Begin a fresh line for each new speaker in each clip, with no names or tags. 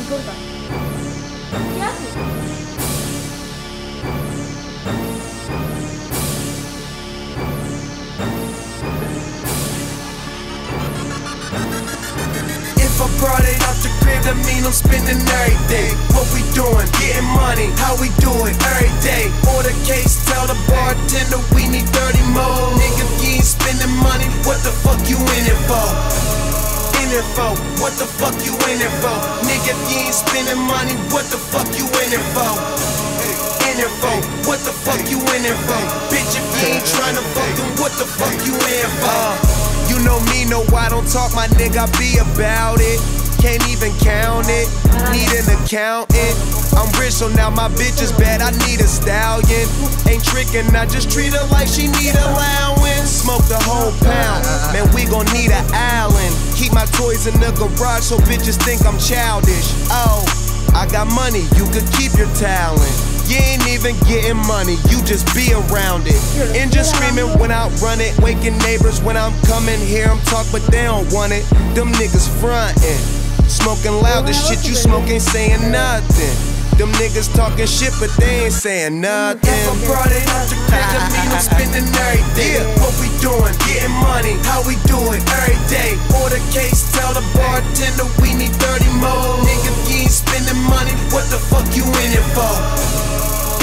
importa. ¿Qué haces?
If I brought it out the crib, that mean I'm spending every day. What we doing? Getting money. How we do it? Every day. Order case, tell the bartender we need 30 more. Nigga, if you ain't spending money, what the fuck you in it for? In it for? What the fuck you in it for? Nigga, if you ain't spending money, what the fuck you in it for? In it for? What the fuck you in it for? Bitch, if you ain't tryna fuck them, what the fuck you in for? You know me, no, I don't talk, my nigga, I be about it. Can't even count it, need an accountant. I'm rich, so now my bitch is bad, I need a stallion. Ain't tricking, I just treat her like she need allowance. Smoke the whole pound, man, we gon' need an Allen. Keep my toys in the garage so bitches think I'm childish. Oh, I got money, you could keep your talent. You ain't even getting money, you just be around it. And just screaming when I run it. Waking neighbors when I'm coming, hear them talk but they don't want it. Them niggas frontin', smoking loud, the shit you smoke ain't saying nothing. Them niggas talking shit but they ain't saying nothing. If I brought it out the crib, that mean I'm spending every day. What we doing? Getting money. How we do it? Every day. Order case, tell the bartender we need 30 more. Nigga, if you ain't spending money, what the fuck you in it for?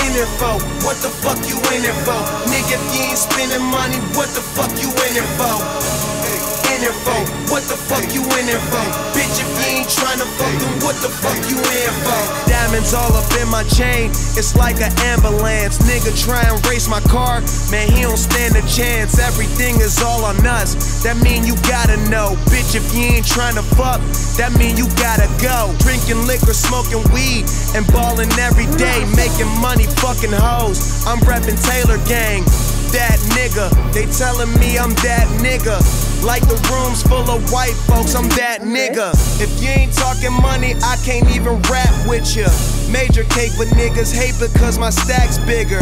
In it for? What the fuck you in it for? Nigga, if you ain't spending money, what the fuck you in it for? In it for? What the fuck you in it for? Bitch, if you ain't tryna fuck them, what the fuck you in for? Diamonds all up in my chain, it's like an ambulance. Nigga try and race my car, man, he don't stand a chance. Everything is all on us, that mean you gotta know. Bitch, if you ain't tryna fuck, that mean you gotta go. Drinking liquor, smoking weed, and ballin' every day. Making money, fucking hoes, I'm reppin' Taylor Gang. That nigga, they telling me I'm that nigga. Like the room's full of white folks, I'm that nigga. If you ain't talking money, I can't even rap with ya. Major cake, but niggas hate because my stack's bigger.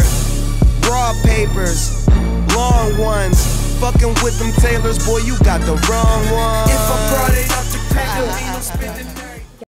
Raw papers, long ones. Fucking with them Taylors, boy, you got the wrong one. If I brought it up to crib, I'm spending